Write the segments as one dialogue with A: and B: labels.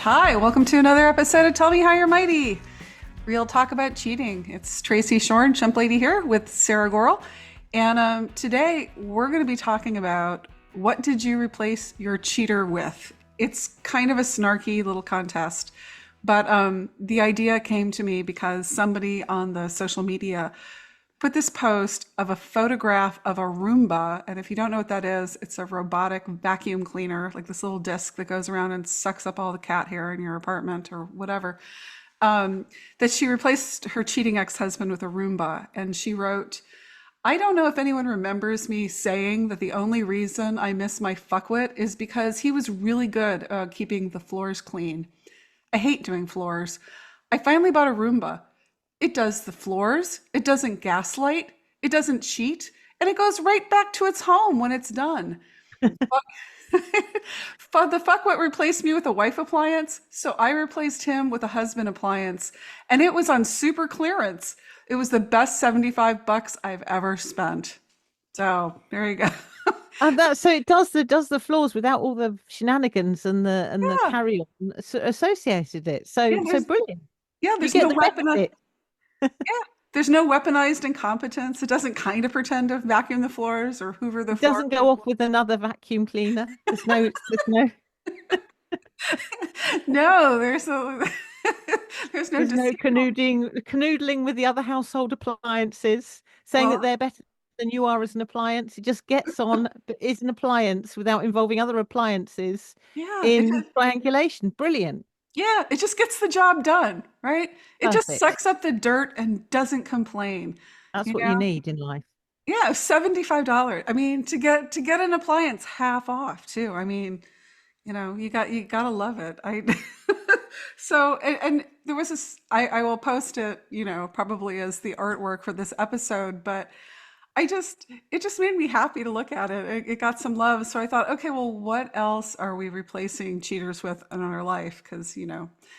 A: Hi, welcome to another episode of Tell Me How You're Mighty. Real talk about cheating. It's Tracy Shorn, Chump Lady here with Sarah Gorel. And today we're going to be talking about what did you replace your cheater with? It's kind of a snarky little contest, but the idea came to me because somebody on the social media put this post of a photograph of a Roomba. And if you don't know what that is, it's a robotic vacuum cleaner, like this little disc that goes around and sucks up all the cat hair in your apartment or whatever. That she replaced her cheating ex-husband with a Roomba. And she wrote, I don't know if anyone remembers me saying that the only reason I miss my fuckwit is because he was really good at keeping the floors clean. I hate doing floors. I finally bought a Roomba. It does the floors, it doesn't gaslight, it doesn't cheat, and it goes right back to its home when it's done. But the fuckwit replaced me with a wife appliance, so I replaced him with a husband appliance, and it was on super clearance. It was the best $75 I've ever spent. So there you go.
B: And that so it does the floors without all the shenanigans and the
A: Yeah,
B: carry on associated it.
A: yeah,
B: So brilliant. You
A: there's
B: get
A: no
B: the
A: weapon.
B: benefit.
A: Yeah, there's no weaponized incompetence. It doesn't kind of pretend to vacuum the floors or hoover the
B: It
A: floor.
B: doesn't go off with another vacuum cleaner.
A: No, there's no there's no
B: There's no
A: deceit.
B: canoodling with the other household appliances, saying that
A: Well,
B: they're better than you are as an appliance. It just gets on, but is an appliance without involving other appliances
A: yeah,
B: in triangulation. Brilliant.
A: it just gets the job done, right? It just
B: Perfect.
A: sucks up the dirt and doesn't complain.
B: That's
A: You
B: what you
A: know?
B: need in life.
A: Yeah, $75. I mean, to get an appliance half off too. I mean, you gotta love it. I so and there was this I will post it, probably as the artwork for this episode, but it just made me happy to look at it. It got some love. So I thought, okay, well, what else are we replacing cheaters with in our life? Because,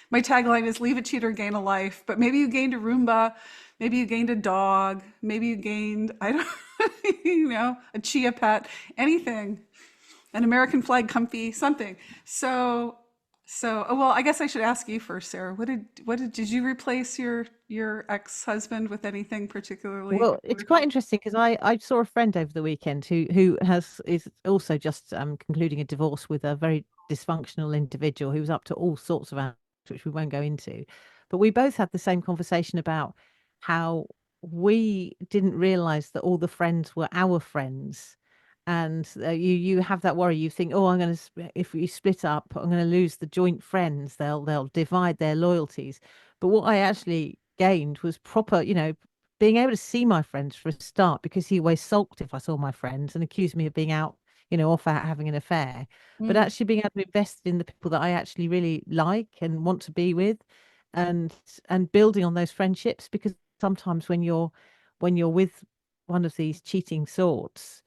A: my tagline is leave a cheater, gain a life. But maybe you gained a Roomba, maybe you gained a dog, maybe you gained, I don't, a chia pet, anything, an American flag comfy, something. Well, I guess I should ask you first, Sarah. Did you replace your ex-husband with anything particularly?
B: Well, it's quite interesting because I saw a friend over the weekend who is also just concluding a divorce with a very dysfunctional individual who was up to all sorts of acts, which we won't go into. But we both had the same conversation about how we didn't realize that all the friends were our friends. And you have that worry. You think, oh, if we split up, I'm going to lose the joint friends. They'll divide their loyalties. But what I actually gained was proper, being able to see my friends for a start, because he always sulked if I saw my friends and accused me of being out, off out having an affair. But
A: Mm,
B: actually being able to invest in the people that I actually really like and want to be with, and building on those friendships, because sometimes when you're with one of these cheating sorts,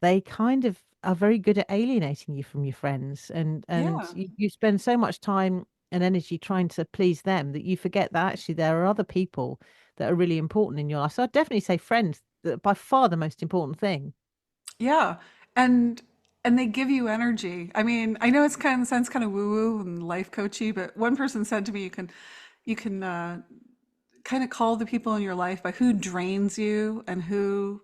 B: they kind of are very good at alienating you from your friends, and
A: yeah.
B: you spend so much time and energy trying to please them that you forget that actually there are other people that are really important in your life. So I'd definitely say friends, that by far the most important thing.
A: Yeah. And and they give you energy. I mean, I know it's kind of sounds kind of woo-woo and life coachy, but one person said to me, you can kind of call the people in your life by who drains you and who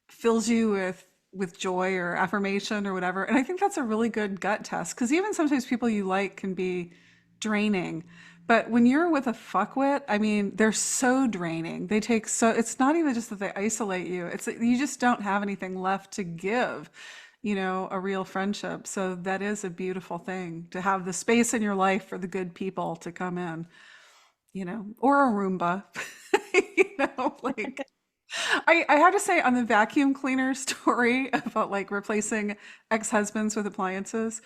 A: fills you with joy or affirmation or whatever. And I think that's a really good gut test because even sometimes people you like can be draining. But when you're with a fuckwit, I mean, they're so draining. It's not even just that they isolate you. It's that you just don't have anything left to give, a real friendship. So that is a beautiful thing to have the space in your life for the good people to come in, or a Roomba, like I have to say on the vacuum cleaner story about like replacing ex-husbands with appliances,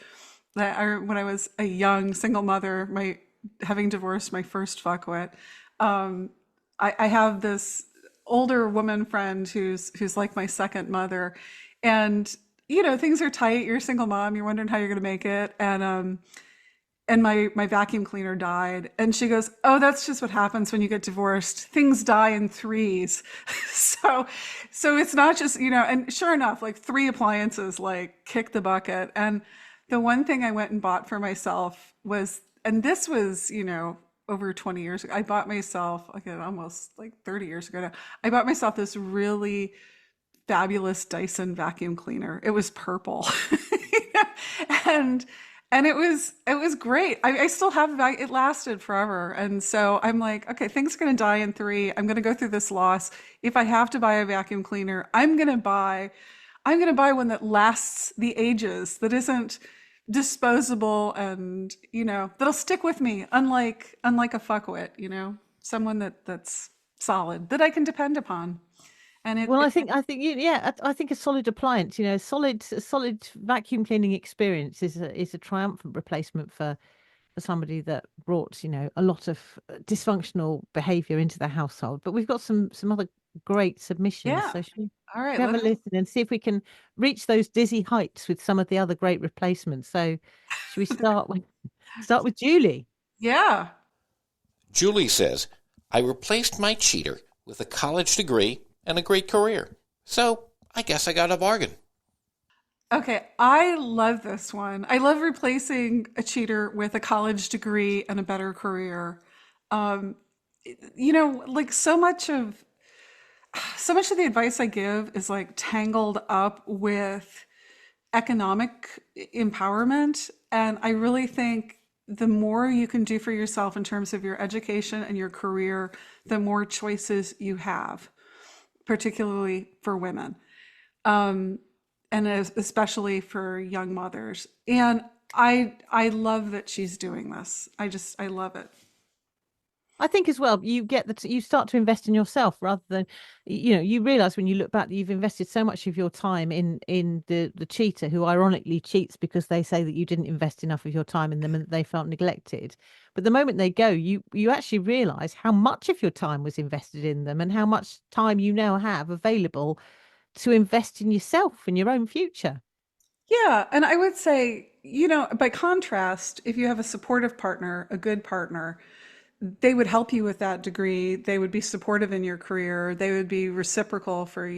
A: when I was a young single mother, my having divorced my first fuckwit, I have this older woman friend who's like my second mother, and things are tight. You're a single mom. You're wondering how you're going to make it, and my vacuum cleaner died, and she goes, oh, that's just what happens when you get divorced, things die in threes. so so it's not just, and sure enough, like three appliances like kick the bucket. And the one thing I went and bought for myself was and this was, over 20 years ago. I bought myself, again, almost like 30 years ago now, I bought myself this really fabulous Dyson vacuum cleaner. It was purple. and and it was great. I still have it lasted forever. And so I'm like, okay, things are gonna die in three. I'm gonna go through this loss. If I have to buy a vacuum cleaner, I'm gonna buy one that lasts the ages, that isn't disposable and, that'll stick with me, unlike a fuckwit, someone that's solid, that I can depend upon. And
B: Well, I think yeah, I think a solid appliance, a solid vacuum cleaning experience is a triumphant replacement for somebody that brought, a lot of dysfunctional behavior into the household. But we've got some other great submissions,
A: yeah.
B: so should
A: All right,
B: we have
A: let
B: a
A: us.
B: listen and see if we can reach those dizzy heights with some of the other great replacements? So, should we start with Julie?
A: Yeah.
C: Julie says, I replaced my cheater with a college degree and a great career. So I guess I got a bargain.
A: Okay, I love this one. I love replacing a cheater with a college degree and a better career. Um, like so much of the advice I give is like tangled up with economic empowerment. And I really think the more you can do for yourself in terms of your education and your career, the more choices you have, particularly for women, um, and especially for young mothers. And I love that she's doing this. I love it.
B: I think as well, you start to invest in yourself rather than, you realize when you look back that you've invested so much of your time in the cheater who ironically cheats because they say that you didn't invest enough of your time in them and that they felt neglected. But the moment they go, you actually realize how much of your time was invested in them and how much time you now have available to invest in yourself and your own future.
A: Yeah, and I would say, by contrast, if you have a supportive partner, a good partner, they would help you with that degree. They would be supportive in your career. They would be reciprocal for,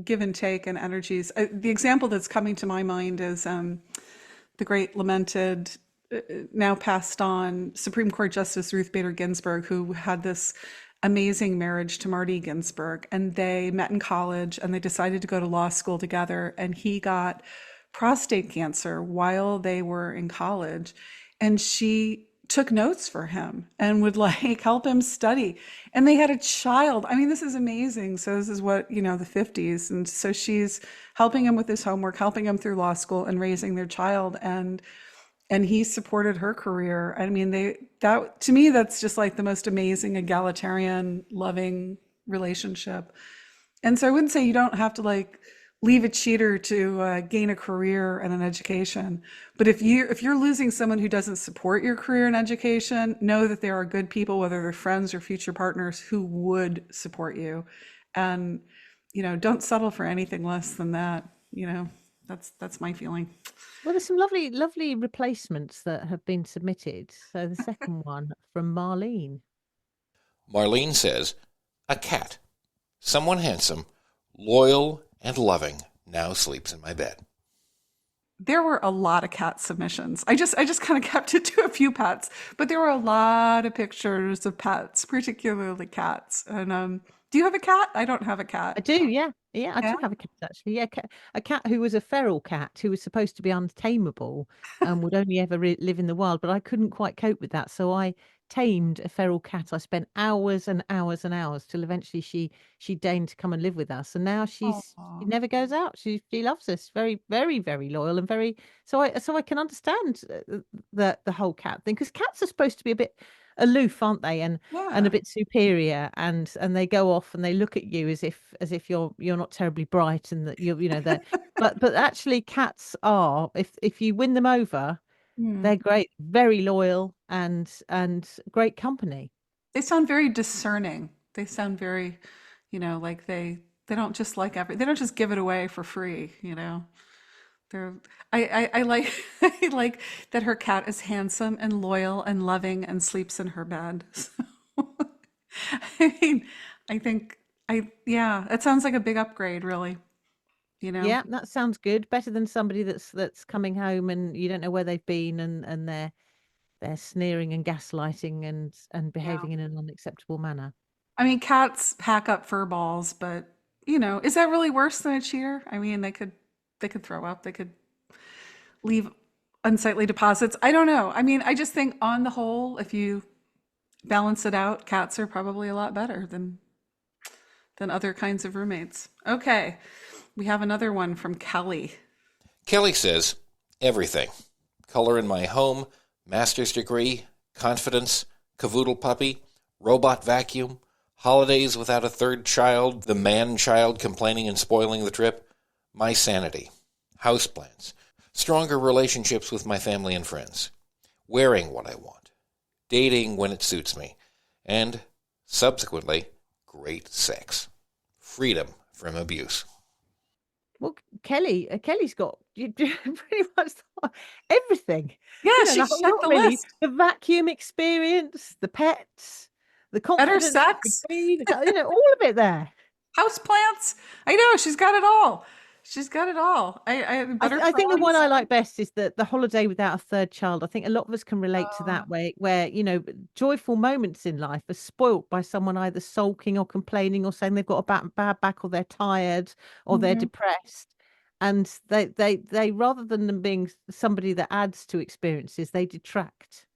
A: give and take and energies. The example that's coming to my mind is the great lamented, now passed on Supreme Court Justice Ruth Bader Ginsburg, who had this amazing marriage to Marty Ginsburg. And they met in college and they decided to go to law school together. And he got prostate cancer while they were in college. And she took notes for him and would like help him study. And they had a child. I mean, this is amazing. So this is what, the 50s. And so she's helping him with his homework, helping him through law school and raising their child. And he supported her career. I mean, that to me, that's just like the most amazing egalitarian, loving relationship. And so I wouldn't say you don't have to like leave a cheater to gain a career and an education. But if you're losing someone who doesn't support your career and education, know that there are good people, whether they're friends or future partners, who would support you. And don't settle for anything less than that. That's my feeling.
B: Well, there's some lovely, lovely replacements that have been submitted. So the second one from Marlene.
C: Marlene says, a cat, someone handsome, loyal, and loving, now sleeps in my bed.
A: There were a lot of cat submissions. I just kind of kept it to a few pets, but there were a lot of pictures of pets, particularly cats. And do you have a cat? I don't have a cat.
B: I do, yeah. Yeah, I
A: Yeah.
B: do have a cat actually. Yeah, a cat who was a feral cat who was supposed to be untamable and would only ever live in the wild, but I couldn't quite cope with that. So I tamed a feral cat. I spent hours and hours and hours till eventually she deigned to come and live with us. And now she
A: Oh,
B: never goes out. She loves us. Very, very, very loyal and very so I can understand the whole cat thing because cats are supposed to be a bit aloof, aren't they? And a
A: yeah.
B: bit superior and they go off and they look at you as if you're not terribly bright and that they're but actually cats are if you win them over
A: Hmm.
B: they're great, very loyal and great company.
A: They sound very discerning. They sound very, like they don't just they don't just give it away for free. They're I like I like that her cat is handsome and loyal and loving and sleeps in her bed. So, I mean, I think yeah, it sounds like a big upgrade, really, you know.
B: Yeah, that sounds good, better than somebody that's coming home and you don't know where they've been and they're they're sneering and gaslighting and
A: Yeah.
B: behaving in an unacceptable manner.
A: I mean, cats hack up fur balls, but is that really worse than a cheater? I mean, they could throw up, they could leave unsightly deposits. I don't know. I mean, I just think on the whole, if you balance it out, cats are probably a lot better than other kinds of roommates. Okay, we have another one from Kelly.
C: Kelly says, everything. Color in my home, master's degree, confidence, cavoodle puppy, robot vacuum, holidays without a third child, the man-child complaining and spoiling the trip, my sanity, houseplants, stronger relationships with my family and friends, wearing what I want, dating when it suits me, and, subsequently, great sex, freedom from abuse.
B: Well, Kelly's got pretty much everything.
A: Yeah,
B: You know,
A: she checked
B: not
A: the
B: really
A: list.
B: the vacuum experience, the pets, the
A: Better
B: confidence,
A: sex,
B: all of it there.
A: houseplants. I know she's got it all. She's got it all. I better
B: I think the one
A: friends.
B: I like best is the holiday without a third child. I think a lot of us can relate to that way, where joyful moments in life are spoilt by someone either sulking or complaining or saying they've got a bad back or they're tired or they're
A: Mhm.
B: depressed, and they rather than them being somebody that adds to experiences, they detract.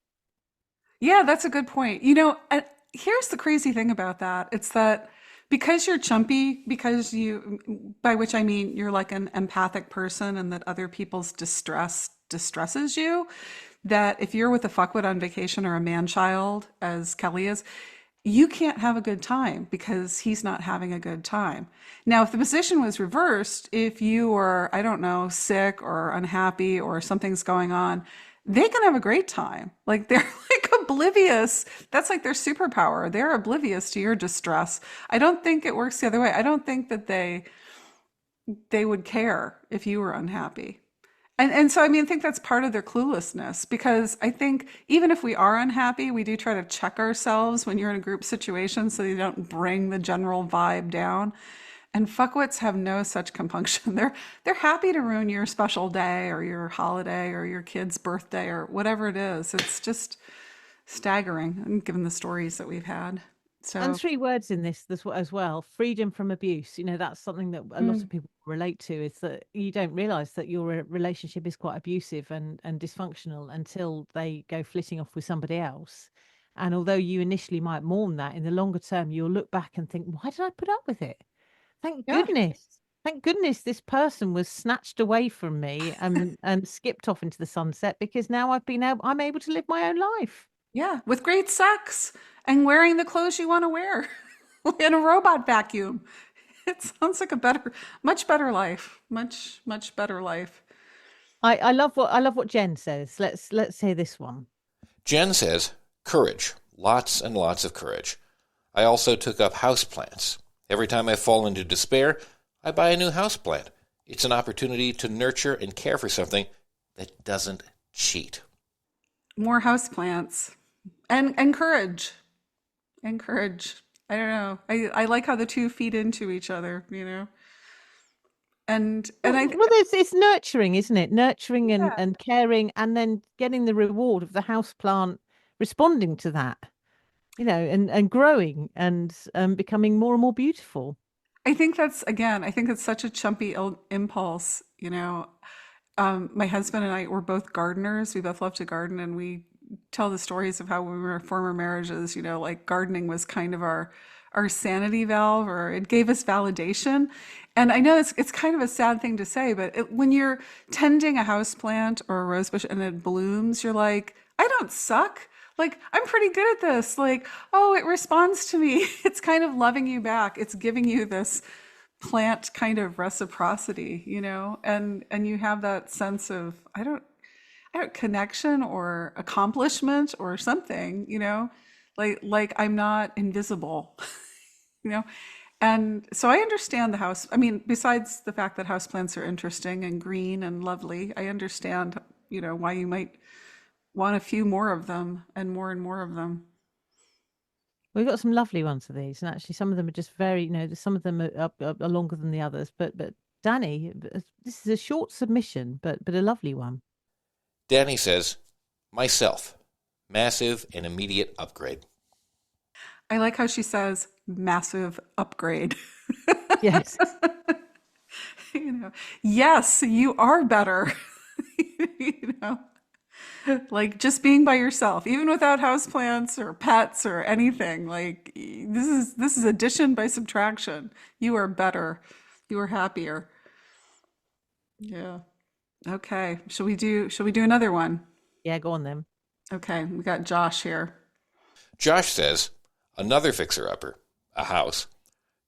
A: Yeah, that's a good point. And here's the crazy thing about that. It's that because you're chumpy, by which I mean you're like an empathic person and that other people's distress distresses you, that if you're with a fuckwit on vacation or a man child, as Kelly is, you can't have a good time because he's not having a good time. Now, if the position was reversed, if you were, I don't know, sick or unhappy or something's going on, they can have a great time. Like they're like oblivious. That's like their superpower. They're oblivious to your distress. I don't think it works the other way. I don't think that they would care if you were unhappy. And so, I mean, I think that's part of their cluelessness because I think even if we are unhappy, we do try to check ourselves when you're in a group situation so you don't bring the general vibe down. And fuckwits have no such compunction. They're happy to ruin your special day or your holiday or your kid's birthday or whatever it is. It's just staggering, given the stories that we've had.
B: And
A: So,
B: three words in this as well: freedom from abuse. That's something that a lot
A: mm,
B: of people relate to, is that you don't realize that your relationship is quite abusive and dysfunctional until they go flitting off with somebody else. And although you initially might mourn that, in the longer term you'll look back and think, why did I put up with it? Thank
A: yeah,
B: goodness. Thank goodness this person was snatched away from me and skipped off into the sunset, because now I'm able to live my own life.
A: yeah, with great sex and wearing the clothes you want to wear in a robot vacuum. It sounds like much better life. Much, much better life.
B: I love what Jen says. Let's hear this one.
C: Jen says, courage. Lots and lots of courage. I also took up houseplants. Every time I fall into despair, I buy a new houseplant. It's an opportunity to nurture and care for something that doesn't cheat.
A: More houseplants and courage. And courage. I don't know. I like how the two feed into each other. And
B: Well,
A: I
B: it's nurturing, isn't it? Nurturing
A: yeah.
B: and caring, and then getting the reward of the houseplant responding to that, and growing and becoming more and more beautiful.
A: I think it's such a chumpy impulse. My husband and I were both gardeners. We both love to garden, and we tell the stories of how when we were in former marriages, like gardening was kind of our sanity valve, or it gave us validation. And I know it's kind of a sad thing to say, but when you're tending a house plant or a rose bush and it blooms, you're like, I don't suck. Like, I'm pretty good at this. Like, oh, it responds to me. It's kind of loving you back. It's giving you this plant kind of reciprocity. And you have that sense of, I don't connection or accomplishment or something. Like I'm not invisible, you know. And so I understand the house. I mean, besides the fact that houseplants are interesting and green and lovely, I understand, why you might want a few more of them and more of them.
B: We've got some lovely ones of these, and actually some of them are just very, some of them are longer than the others. But Danny, this is a short submission, but a lovely one.
C: Danny says, myself. massive and immediate upgrade.
A: I like how she says massive upgrade.
B: Yes.
A: You know, yes, you are better. You know, like just being by yourself, even without houseplants or pets or anything. Like this is addition by subtraction. You are better. You are happier. Yeah. Okay. Shall we do another one?
B: Yeah, go on then.
A: Okay, we got Josh here.
C: Josh says, another fixer-upper, a house,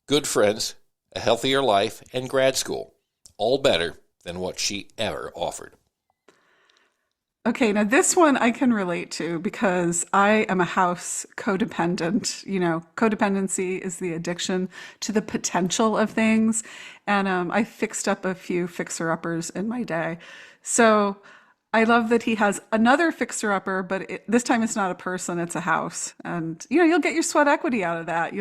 C: good friends, a healthier life, and grad school. All better than what she ever offered.
A: Okay, now this one I can relate to because I am a house codependent. You know, codependency is the addiction to the potential of things. And I fixed up a few fixer-uppers in my day. So I love that he has another fixer-upper, but this time it's not a person, it's a house. And you know, you'll get your sweat equity out of that.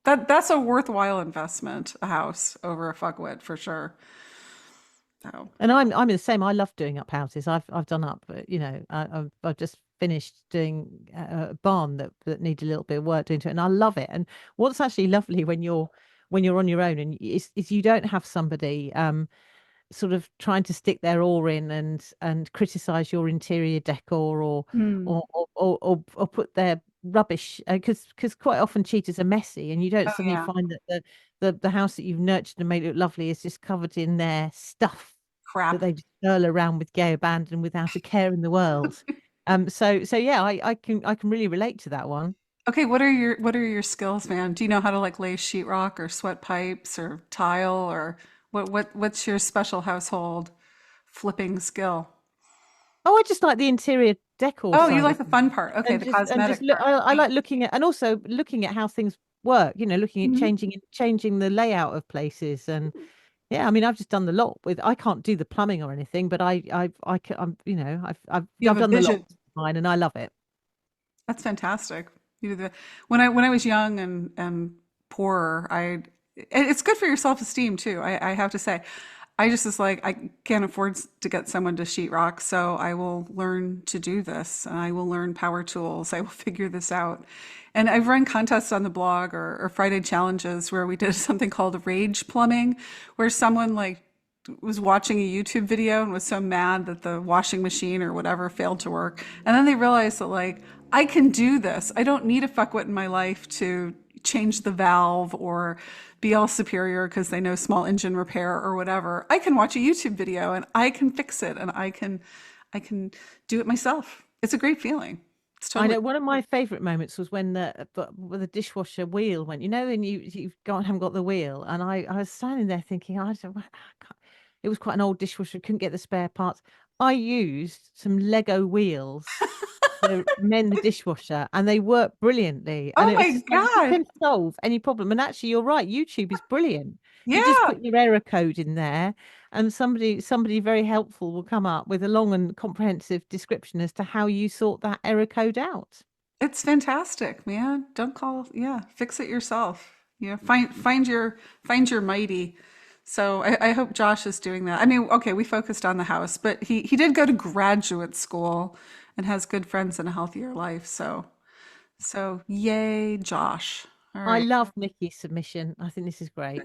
A: That's a worthwhile investment, a house over a fuckwit for sure. So,
B: And I'm the same. I love doing up houses. I've done up, I've just finished doing a barn that needed a little bit of work doing to it, and I love it. And what's actually lovely when you're on your own and is you don't have somebody sort of trying to stick their oar in and criticize your interior decor
A: hmm.
B: or put their rubbish because quite often cheaters are messy and you don't
A: Oh
B: suddenly
A: yeah,
B: find that the house that you've nurtured and made it look lovely is just covered in their stuff that
A: crap.
B: they just curl around with gay abandon without a care in the world. So yeah, I can really relate to that one.
A: Okay, what are your skills, man? Do you know how to like lay sheetrock or sweat pipes or tile or what's your special household flipping skill?
B: Oh, I just like the interior decor
A: Oh, you
B: side
A: like
B: of
A: the
B: things.
A: fun part. Okay,
B: And
A: the
B: just
A: cosmetic
B: look,
A: part.
B: I like looking at and also looking at how things work, looking at
A: Mhm.
B: changing the layout of places. And yeah, I mean I've just done the lot with I can't do the plumbing or anything, but I'm
A: You
B: I've
A: have a
B: done the lot
A: vision.
B: with mine and I love it.
A: That's fantastic. You do the when I was young and poorer, it's good for your self-esteem too. I have to say, I just was like I can't afford to get someone to sheetrock, so I will learn to do this, and I will learn power tools. I will figure this out. And I've run contests on the blog or Friday challenges where we did something called rage plumbing, where someone like was watching a YouTube video and was so mad that the washing machine or whatever failed to work. And then they realized that like I can do this. I don't need a fuckwit in my life to change the valve or be all superior because they know small engine repair or whatever. I can watch a YouTube video and I can fix it and I can do it myself. It's a great feeling. It's
B: I
A: totally
B: know one of my favorite moments was when the dishwasher wheel went, and haven't got the wheel, and I was standing there thinking, I can't. It was quite an old dishwasher, couldn't get the spare parts. I used some Lego wheels to mend the dishwasher, and they work brilliantly. And
A: Oh
B: it was
A: my
B: just like you
A: God.
B: can solve any problem. And actually, you're right. YouTube is brilliant. You just
A: Yeah.
B: put your error code in there, and somebody very helpful will come up with a long and comprehensive description as to how you sort that error code out.
A: It's fantastic, man. Don't call, yeah, fix it yourself. You know, find your mighty. So I hope Josh is doing that. I mean, okay, we focused on the house, but he did go to graduate school and has good friends and a healthier life. So yay, Josh. All
B: I
A: right.
B: love Nikki's submission. I think this is great.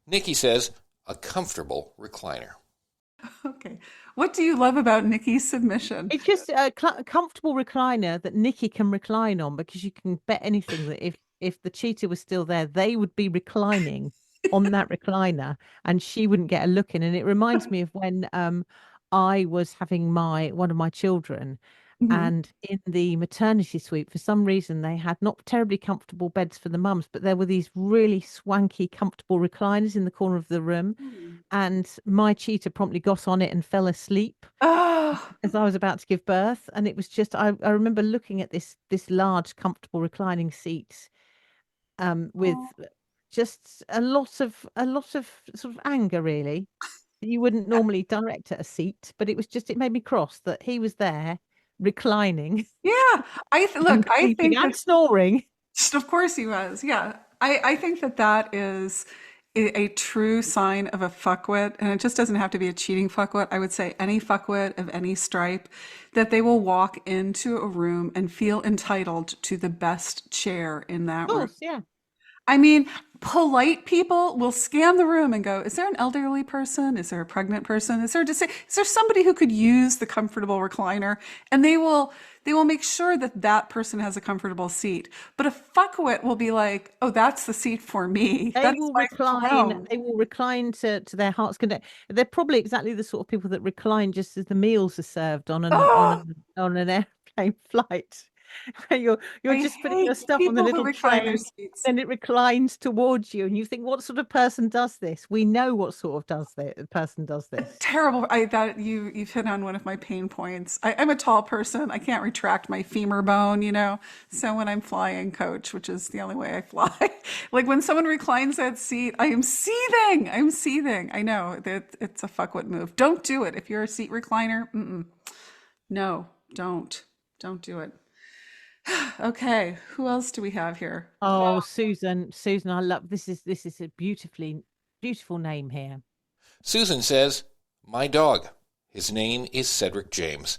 C: Nikki says, a comfortable recliner.
A: Okay. What do you love about Nikki's submission?
B: It's just a comfortable recliner that Nikki can recline on because you can bet anything that if the cheater was still there, they would be reclining on that recliner and she wouldn't get a look in. And it reminds me of when I was having my one of my children
A: Mhm.
B: and in the maternity suite, for some reason they had not terribly comfortable beds for the mums, but there were these really swanky, comfortable recliners in the corner of the room. And my cheater promptly got on it and fell asleep
A: Oh,
B: as I was about to give birth, and it was just I remember looking at this large, comfortable reclining seat, with just a lot of sort of anger, really. You wouldn't normally direct at a seat, but it made me cross that he was there reclining
A: yeah. Look,
B: and
A: I
B: sleeping
A: think
B: and
A: that
B: snoring.
A: of course he was. Yeah. I think that is A true sign of a fuckwit, and it just doesn't have to be a cheating fuckwit. I would say any fuckwit of any stripe, that they will walk into a room and feel entitled to the best chair in that
B: Of
A: room.
B: course, yeah.
A: I mean, polite people will scan the room and go, is there an elderly person? Is there a pregnant person? Is there somebody who could use the comfortable recliner? And they will make sure that that person has a comfortable seat. But a fuckwit will be like, oh, that's the seat for me. That's my throne.
B: They will recline to their heart's content. They're probably exactly the sort of people that recline just as the meals are served
A: Oh,
B: on an airplane flight. Where you're
A: I
B: just putting your
A: hate
B: stuff on the
A: people who
B: little
A: recline their
B: tray,
A: seats.
B: then it reclines towards you, and you think, what sort of person does this? We know what sort of does the person does this.
A: Terrible. I that you've hit on one of my pain points. I'm a tall person. I can't retract my femur bone, So when I'm flying coach, which is the only way I fly, like when someone reclines that seat, I am seething. I'm seething. I know that it's a fuckwit move. Don't do it. If you're a seat recliner, no, don't do it. Okay, who else do we have here?
B: Oh, Susan, I love this is a beautiful name here.
C: Susan says, my dog. His name is Cedric James.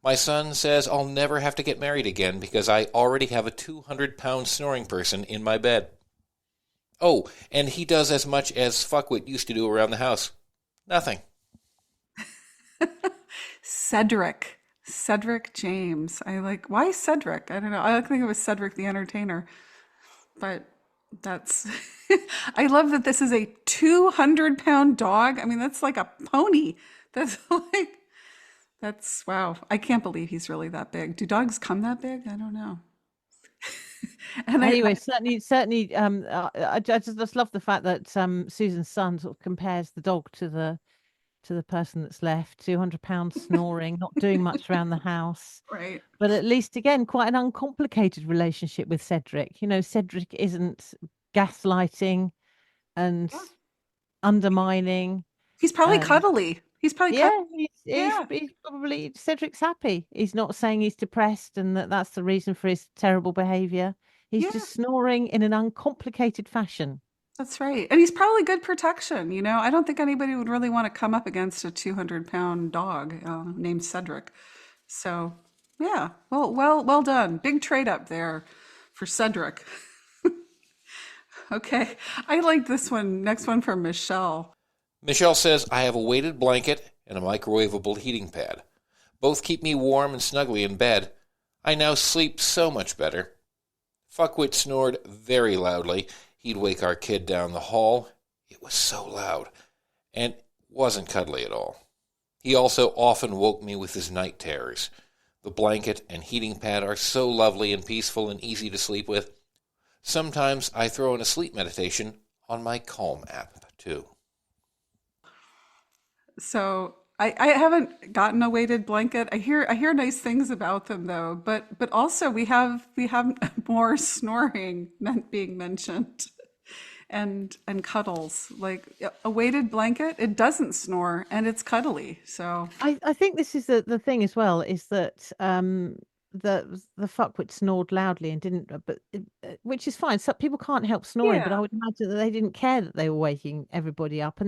C: My son says I'll never have to get married again because I already have a 200-pound snoring person in my bed. Oh, and he does as much as fuckwit used to do around the house. Nothing.
A: Cedric James. Why Cedric? I don't know. I think it was Cedric the Entertainer, but that's, I love that this is a 200-pound dog. I mean, that's like a pony. That's wow. I can't believe he's really that big. Do dogs come that big? I don't know. And
B: Anyway, certainly, I just love the fact that Susan's son sort of compares the dog to the person that's left, 200 pounds snoring, not doing much around the house,
A: right.
B: but at least again, quite an uncomplicated relationship with Cedric. Cedric isn't gaslighting and
A: Yeah.
B: undermining.
A: He's probably
B: And
A: cuddly. He's probably
B: yeah,
A: yeah.
B: he's probably Cedric's happy. He's not saying he's depressed and that's the reason for his terrible behavior. He's
A: Yeah.
B: just snoring in an uncomplicated fashion.
A: That's right. And he's probably good protection. I don't think anybody would really want to come up against a 200-pound dog named Cedric. So, yeah. Well done. Big trade up there for Cedric. Okay. I like this one. Next one from Michelle.
C: Michelle says I have a weighted blanket and a microwavable heating pad. Both keep me warm and snuggly in bed. I now sleep so much better. Fuckwit snored very loudly. He'd wake our kid down the hall. It was so loud, and wasn't cuddly at all. He also often woke me with his night terrors. The blanket and heating pad are so lovely and peaceful and easy to sleep with. Sometimes I throw in a sleep meditation on my Calm app, too.
A: So I haven't gotten a weighted blanket. I hear nice things about them though, but also we have more snoring being mentioned and cuddles. Like a weighted blanket, it doesn't snore and it's cuddly. So
B: I think this is the thing as well, is that the fuckwit snored loudly and didn't, which is fine. So people can't help snoring, but
A: yeah.
B: I would imagine that they didn't care that they were waking everybody up,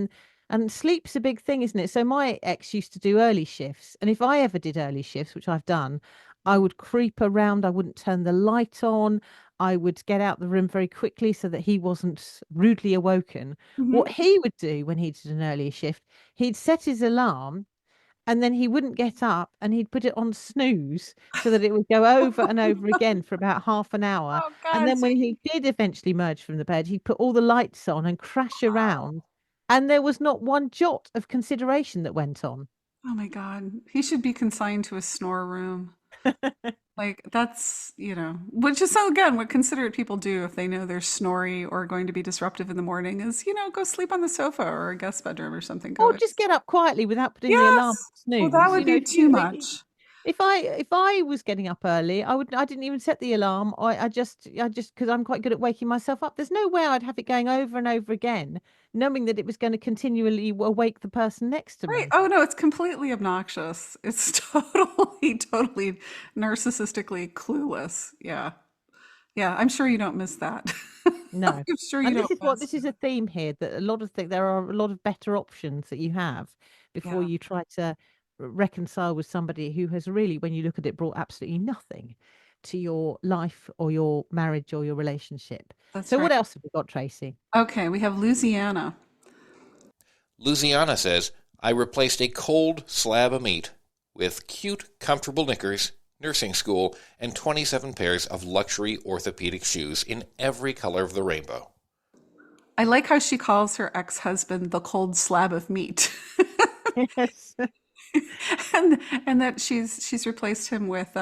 B: and sleep's a big thing, isn't it? So my ex used to do early shifts, and if I ever did early shifts, which I've done, I would creep around. I wouldn't turn the light on. I would get out the room very quickly so that he wasn't rudely awoken.
A: Hmm.
B: What he would do when he did an early shift, he'd set his alarm and then he wouldn't get up and he'd put it on snooze so that it would go over and over again for about half an hour.
A: Oh
B: And
A: God.
B: then when he did eventually emerge from the bed, he'd put all the lights on and crash around. And there was not one jot of consideration that went on.
A: Oh my God. He should be consigned to a snore room. Like that's, which is so again, what considerate people do if they know they're snory or going to be disruptive in the morning is, go sleep on the sofa or a guest bedroom or something.
B: Or just get up quietly without putting the alarm on
A: Yes. Well, that
B: snooze.
A: would be too much.
B: If I was getting up early, I didn't even set the alarm. I just because I'm quite good at waking myself up. There's no way I'd have it going over and over again, knowing that it was going to continually awake the person next to
A: Right.
B: me.
A: Oh no, it's completely obnoxious. It's totally narcissistically clueless. Yeah. Yeah. I'm sure you don't miss that.
B: No.
A: I'm sure you
B: And
A: don't mess
B: this is
A: with
B: a
A: it.
B: theme here, that a lot of things, there are a lot of better options that you have before
A: Yeah,
B: you try to reconcile with somebody who has really, when you look at it, brought absolutely nothing to your life or your marriage or your relationship.
A: that's
B: So
A: right.
B: what else have we got, Tracy?
A: Okay, we have Louisiana.
C: Louisiana says, I replaced a cold slab of meat with cute, comfortable knickers, nursing school, and 27 pairs of luxury orthopedic shoes in every color of the rainbow.
A: I like how she calls her ex-husband the cold slab of meat.
B: Yes.
A: and and that she's replaced him with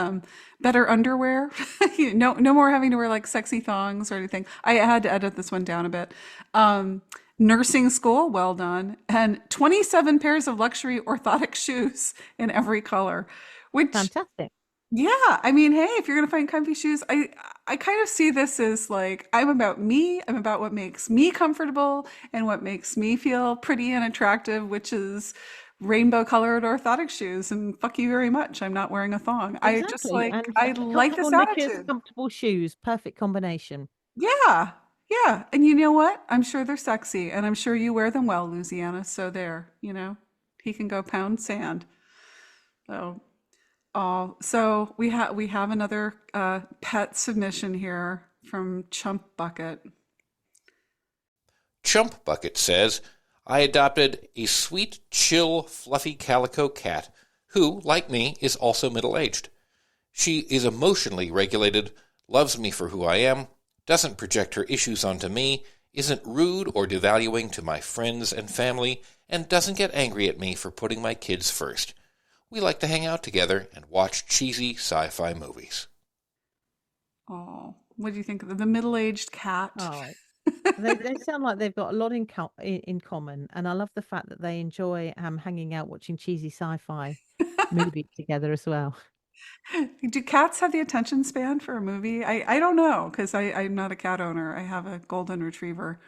A: better underwear. No more having to wear like sexy thongs or anything. I had to edit this one down a bit. Um, Nursing school, well done, and 27 pairs of luxury orthotic shoes in every color. Which,
B: Fantastic.
A: yeah, I mean, hey, if you're gonna find comfy shoes, I kind of see this as like I'm about me. I'm about what makes me comfortable and what makes me feel pretty and attractive, which is rainbow colored orthotic shoes. And fuck you very much. I'm not wearing a thong.
B: Exactly. And
A: I like
B: comfortable
A: this
B: knickers,
A: attitude.
B: comfortable shoes, perfect combination.
A: Yeah, yeah. And you know what? I'm sure they're sexy, and I'm sure you wear them well, Louisiana. So there, he can go pound sand. So. Oh, so we have another pet submission here from Chump Bucket.
C: Chump Bucket says, I adopted a sweet, chill, fluffy calico cat who, like me, is also middle-aged. She is emotionally regulated, loves me for who I am, doesn't project her issues onto me, isn't rude or devaluing to my friends and family, and doesn't get angry at me for putting my kids first. We like to hang out together and watch cheesy sci-fi movies.
A: Oh, what do you think of the middle-aged cat?
B: Oh, they sound like they've got a lot in common, and I love the fact that they enjoy hanging out watching cheesy sci-fi movies together as well.
A: Do cats have the attention span for a movie? I don't know because I'm not a cat owner. I have a golden retriever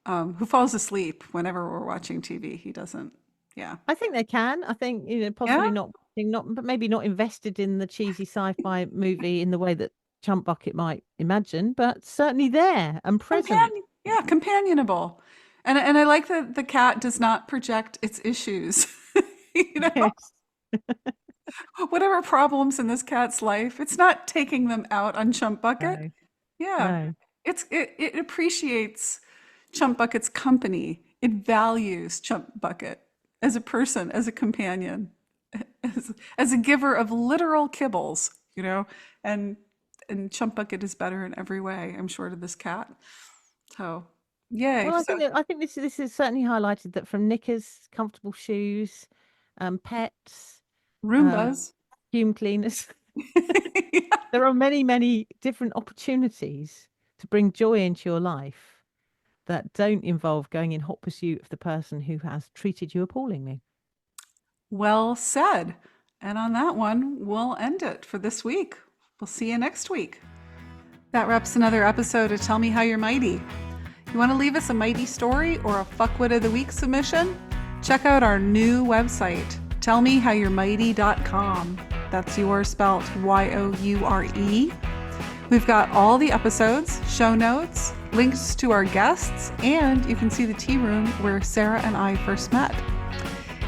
A: who falls asleep whenever we're watching TV. He doesn't. Yeah.
B: I think they can. I think, possibly
A: Yeah.
B: not, but maybe not invested in the cheesy sci-fi movie in the way that Chump Bucket might imagine, but certainly there and present.
A: Yeah, companionable. And I like that the cat does not project its issues. You know,
B: Yes.
A: whatever problems in this cat's life, it's not taking them out on Chump Bucket.
B: No,
A: Yeah.
B: no.
A: It appreciates Chump Bucket's company. It values Chump Bucket as a person, as a companion, as a giver of literal kibbles, and Chump Bucket is better in every way, I'm sure, to this cat. So, yay.
B: Well,
A: So,
B: I think this is certainly highlighted that from knickers, comfortable shoes, pets,
A: Roombas.
B: vacuum cleaners.
A: Yeah.
B: There are many, many different opportunities to bring joy into your life that don't involve going in hot pursuit of the person who has treated you appallingly.
A: Well said. And on that one, we'll end it for this week. We'll see you next week. That wraps another episode of Tell Me How You're Mighty. You want to leave us a mighty story or a fuckwit of the week submission? Check out our new website, tellmehowyourmighty.com. That's yours spelled Y-O-U-R-E. We've got all the episodes, show notes, links to our guests, and you can see the tea room where Sarah and I first met.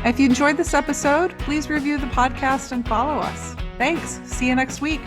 A: If you enjoyed this episode, please review the podcast and follow us. Thanks. See you next week.